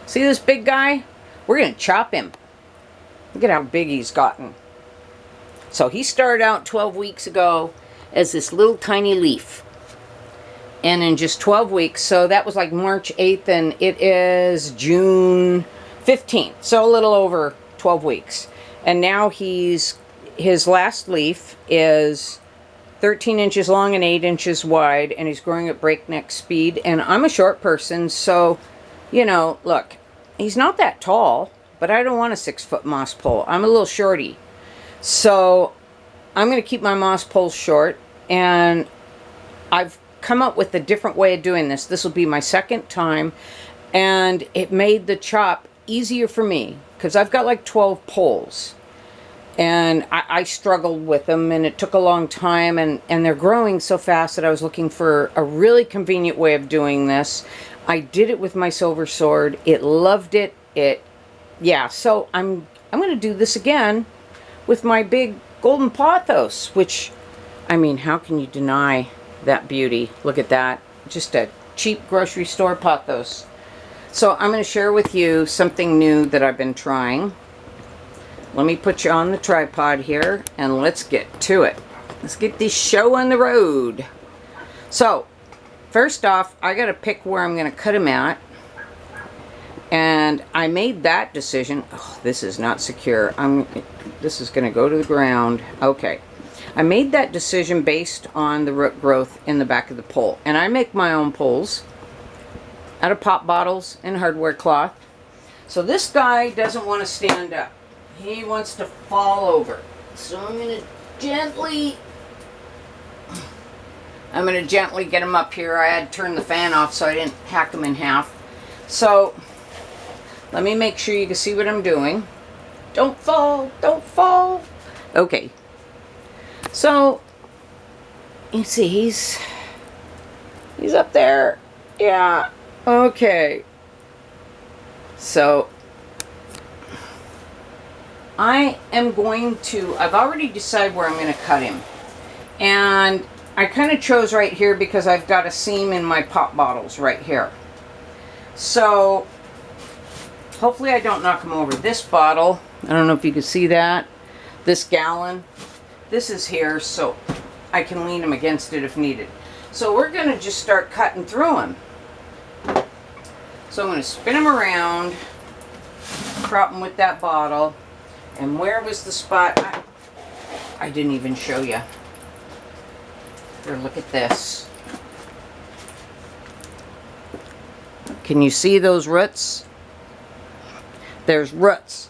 See this big guy? We're going to chop him. Look at how big he's gotten. So he started out 12 weeks ago as this little tiny leaf. And in just 12 weeks, so that was like March 8th, and it is June 15th. So a little over 12 weeks. And now his last leaf is 13 inches long and 8 inches wide, and he's growing at breakneck speed. And I'm a short person, so, you know, look, he's not that tall, but I don't want a 6-foot moss pole. I'm a little shorty. So I'm going to keep my moss poles short, and I've come up with a different way of doing this. This will be my second time, and it made the chop easier for me because I've got like 12 poles, and I struggled with them, and it took a long time, and they're growing so fast that I was looking for a really convenient way of doing this. I did it with my silver sword. It loved it. Yeah, so I'm going to do this again with my big golden pothos, which, I mean, how can you deny that beauty? Look at that. Just a cheap grocery store pothos. So I'm going to share with you something new that I've been trying. Let me put you on the tripod here, and let's get to it. Let's get this show on the road. So first off, I got to pick where I'm going to cut him at. And I made that decision. Oh, this is not secure. This is going to go to the ground. Okay. I made that decision based on the root growth in the back of the pole. And I make my own poles out of pop bottles and hardware cloth. So this guy doesn't want to stand up. He wants to fall over. So I'm going to gently get him up here. I had to turn the fan off so I didn't hack him in half. So let me make sure you can see what I'm doing. Don't fall, don't fall. Okay. So, you see, he's up there. Yeah, okay. So, I've already decided where I'm going to cut him. And I kind of chose right here because I've got a seam in my pop bottles right here. So, hopefully I don't knock him over. This bottle, I don't know if you can see that, this gallon. This is here, so I can lean him against it if needed. So we're going to just start cutting through him. So I'm going to spin him around, prop him with that bottle. And where was the spot? I didn't even show you. Here, look at this. Can you see those roots? There's roots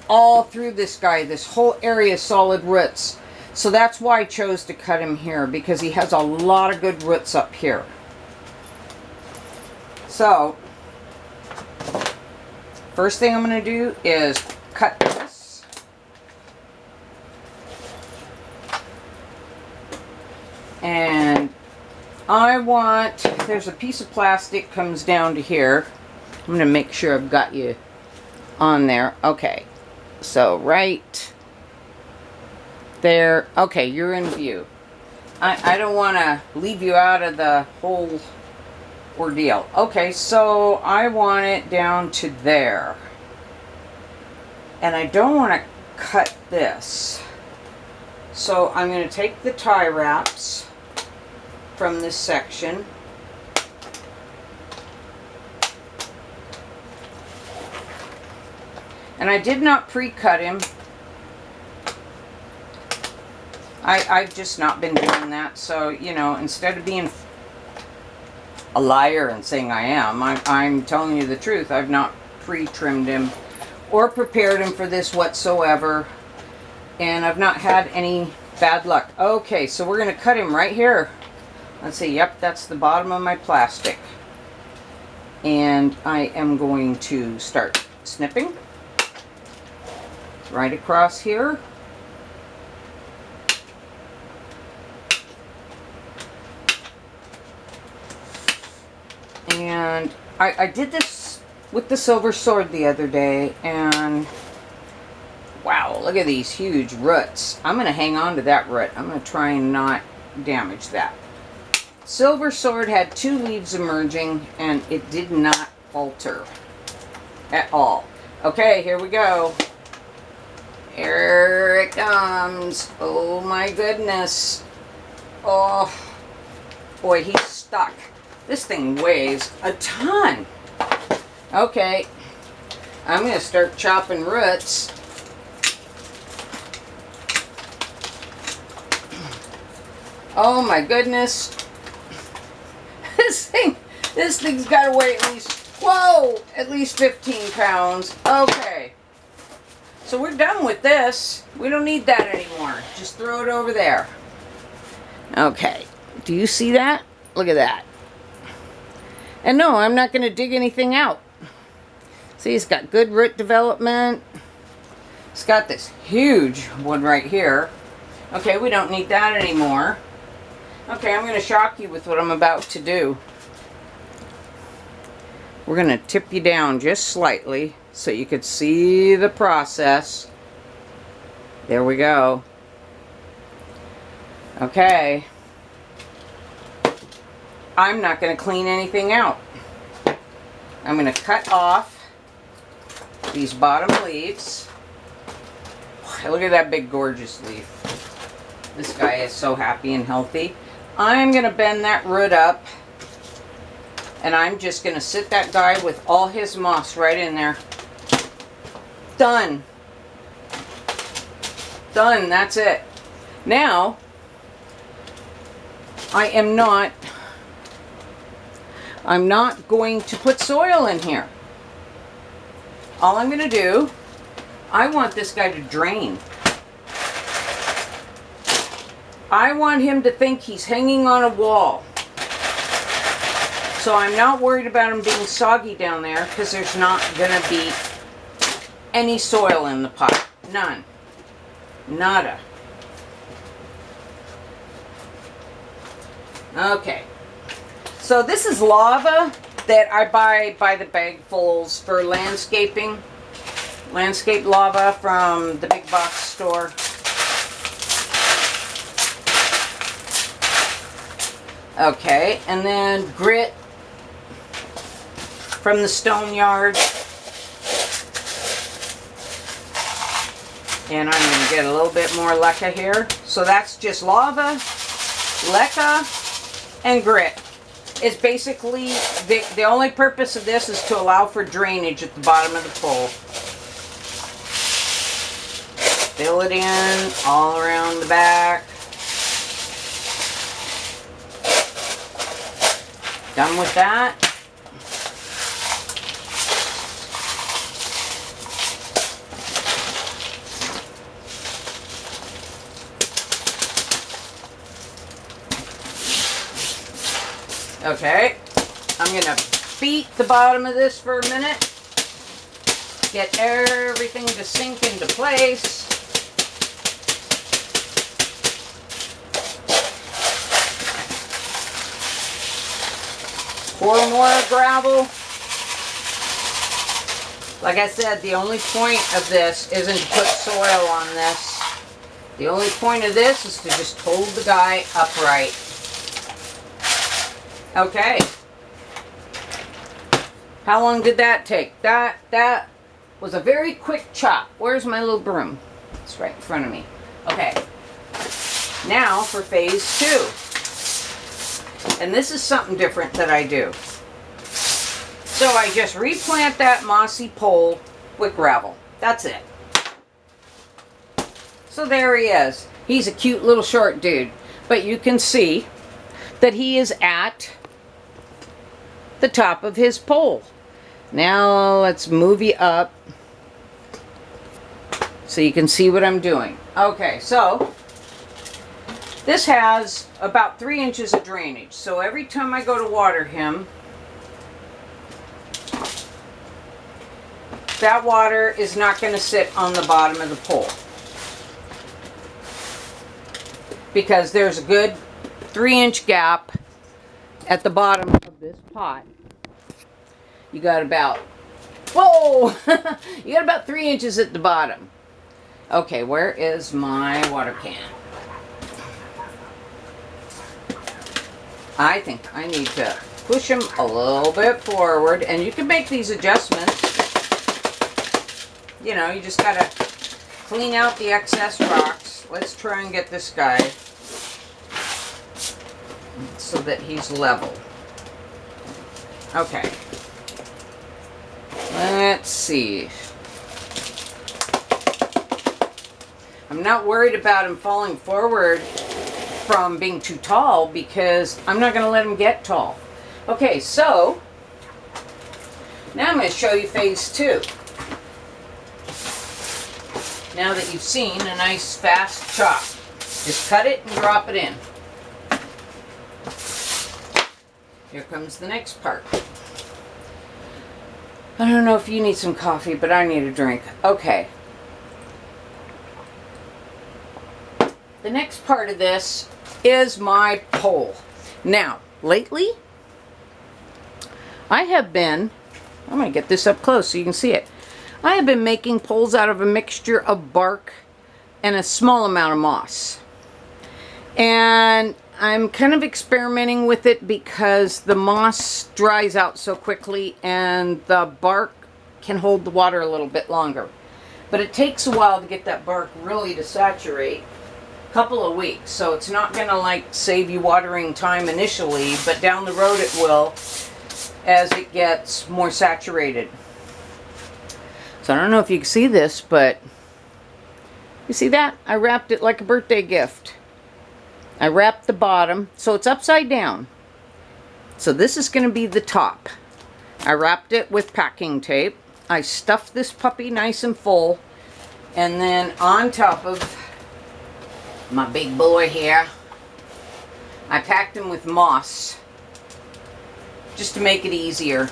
all through this guy. This whole area is solid roots. So that's why I chose to cut him here, because he has a lot of good roots up here. So, first thing I'm going to do is cut this. And there's a piece of plastic comes down to here. I'm going to make sure I've got you on there. Okay, so right there. Okay, you're in view. I don't want to leave you out of the whole ordeal. Okay, so I want it down to there. And I don't want to cut this. So I'm going to take the tie wraps from this section. And I did not pre-cut him. I've just not been doing that. So, you know, instead of being a liar and saying I am, I'm telling you the truth. I've not pre-trimmed him or prepared him for this whatsoever. And I've not had any bad luck. Okay, so we're going to cut him right here. Let's see. Yep, that's the bottom of my plastic. And I am going to start snipping right across here. And I did this with the silver sword the other day, and wow, look at these huge roots. I'm going to hang on to that root. I'm going to try and not damage that. Silver sword had 2 leaves emerging, and it did not alter. at all. Okay, here we go. Here it comes. Oh my goodness. Oh, boy, he's stuck. This thing weighs a ton. Okay, I'm going to start chopping roots. Oh my goodness. This thing's got to weigh at least, whoa, at least 15 pounds. Okay. So we're done with this. We don't need that anymore. Just throw it over there. Okay. Do you see that? Look at that. And no, I'm not going to dig anything out. See, it's got good root development. It's got this huge one right here. Okay, we don't need that anymore. Okay, I'm going to shock you with what I'm about to do. We're going to tip you down just slightly so you could see the process. There we go. Okay. I'm not going to clean anything out. I'm going to cut off these bottom leaves. Look at that big gorgeous leaf. This guy is so happy and healthy. I'm going to bend that root up. And I'm just going to sit that guy with all his moss right in there. Done. Done. That's it. Now, I'm not going to put soil in here. All I'm going to do, I want this guy to drain. I want him to think he's hanging on a wall. So I'm not worried about him being soggy down there because there's not going to be any soil in the pot. None. Nada. Okay. So this is lava that I buy by the bagfuls for landscaping. Landscape lava from the big box store. Okay, and then grit from the stone yard. And I'm going to get a little bit more Leca here. So that's just lava, Leca, and grit. It's basically, the only purpose of this is to allow for drainage at the bottom of the pole. Fill it in all around the back. Done with that. Okay, I'm going to beat the bottom of this for a minute. Get everything to sink into place. Pour more gravel. Like I said, the only point of this isn't to put soil on this. The only point of this is to just hold the guy upright. Okay. How long did that take? That was a very quick chop. Where's my little broom? It's right in front of me. Okay. Now for phase 2. And this is something different that I do. So I just replant that mossy pole with gravel. That's it. So there he is. He's a cute little short dude. But you can see that he is at the top of his pole. Now let's move you up so you can see what I'm doing. Okay, so this has about 3 inches of drainage. So every time I go to water him, that water is not going to sit on the bottom of the pole. Because there's a good 3-inch gap at the bottom of this pot. You got about, whoa! You got about 3 inches at the bottom. Okay, where is my water can? I think I need to push them a little bit forward, and you can make these adjustments. you know, you just gotta clean out the excess rocks. Let's try and get this guy so that he's level. Okay. Let's see. I'm not worried about him falling forward from being too tall because I'm not going to let him get tall. Okay, so now I'm going to show you phase 2. Now that you've seen a nice fast chop, just cut it and drop it in. Here comes the next part. I don't know if you need some coffee, but I need a drink. Okay. The next part of this is my pole. Now, lately, I have been, I'm going to get this up close so you can see it. I have been making poles out of a mixture of bark and a small amount of moss. And I'm kind of experimenting with it because the moss dries out so quickly and the bark can hold the water a little bit longer. But it takes a while to get that bark really to saturate. Couple of weeks, so it's not gonna like save you watering time initially, but down the road it will as it gets more saturated. So I don't know if you can see this, but you see that? I wrapped it like a birthday gift. I wrapped the bottom so it's upside down. So this is going to be the top. I wrapped it with packing tape. I stuffed this puppy nice and full, and then on top of my big boy here, I packed him with moss just to make it easier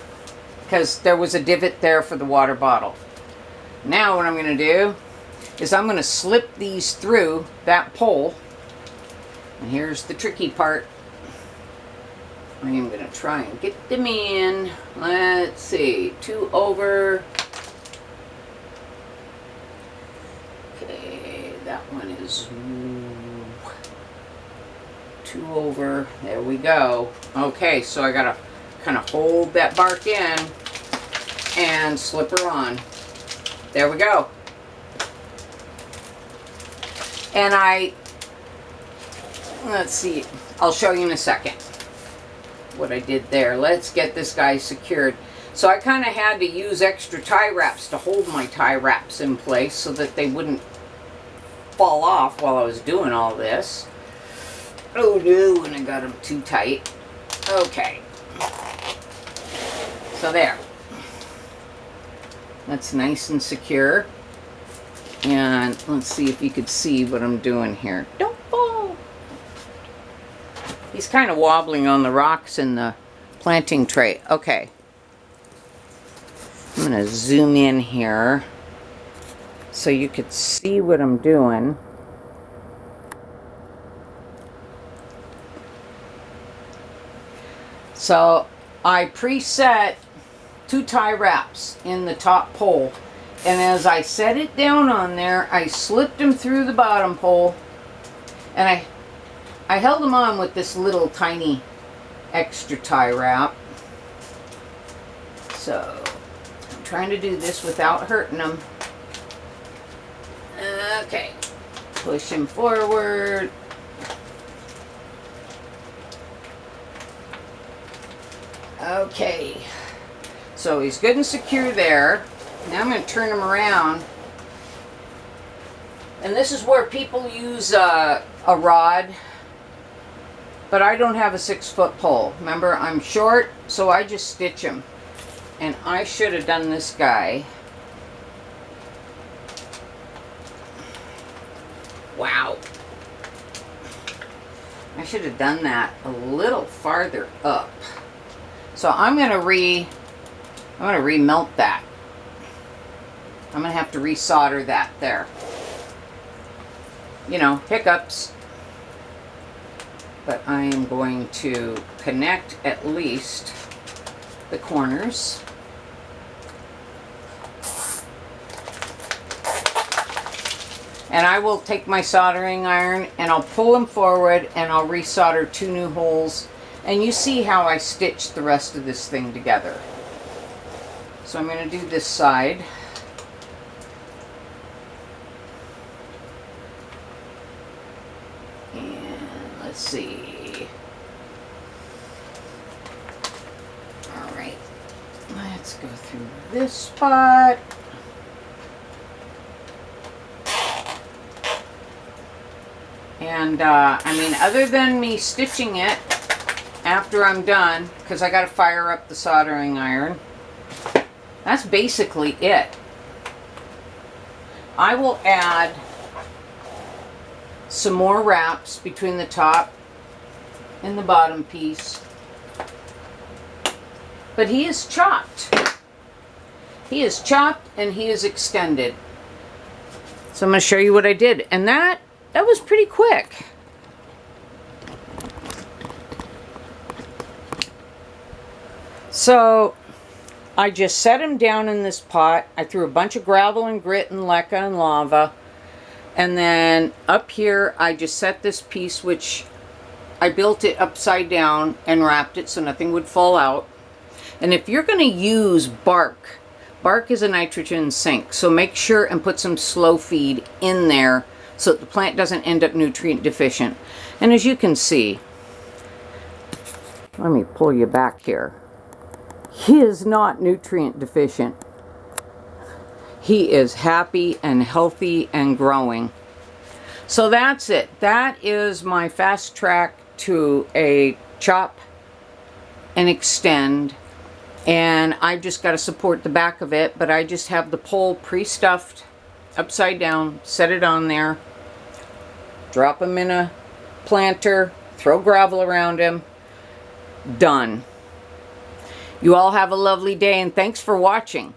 because there was a divot there for the water bottle. Now what I'm going to do is I'm going to slip these through that pole, and here's the tricky part. I am going to try and get them in. Let's see, 2 over. Okay, that one is 2 over. There we go. Okay, so I gotta kind of hold that bark in and slip her on. There we go. And let's see, I'll show you in a second what I did there. Let's get this guy secured. So I kind of had to use extra tie wraps to hold my tie wraps in place so that they wouldn't fall off while I was doing all this. Oh no, and I got them too tight. Okay. So there. That's nice and secure. And let's see if you could see what I'm doing here. Don't fall. He's kind of wobbling on the rocks in the planting tray. Okay. I'm going to zoom in here so you could see what I'm doing. So I preset 2 tie wraps in the top pole, and as I set it down on there, I slipped them through the bottom pole, and I held them on with this little tiny extra tie wrap. So I'm trying to do this without hurting them. Okay, push him forward. Okay, so he's good and secure there. Now I'm going to turn him around. And this is where people use a rod, but I don't have a 6-foot pole. Remember, I'm short, so I just stitch him. And I should have done this guy. Wow. I should have done that a little farther up. So I'm going to remelt that. I'm going to have to resolder that there. You know, hiccups. But I am going to connect at least the corners. And I will take my soldering iron and I'll pull them forward and I'll resolder 2 new holes. And you see how I stitch the rest of this thing together. So I'm going to do this side. let's see. All right, let's go through this spot. And I mean, other than me stitching it after I'm done, because I got to fire up the soldering iron, that's basically it. I will add some more wraps between the top and the bottom piece. But he is chopped. He is chopped and he is extended. So I'm going to show you what I did. And that was pretty quick. So I just set him down in this pot. I threw a bunch of gravel and grit and leca and lava. And then up here I just set this piece, which I built it upside down and wrapped it so nothing would fall out. And if you're going to use bark, bark is a nitrogen sink. So make sure and put some slow feed in there so that the plant doesn't end up nutrient deficient. And as you can see, let me pull you back here. He is not nutrient deficient. He is happy and healthy and growing. So that's it. That is my fast track to a chop and extend. And I've just got to support the back of it, but I just have the pole pre-stuffed upside down, set it on there, drop him in a planter, throw gravel around him, done. You all have a lovely day, and thanks for watching.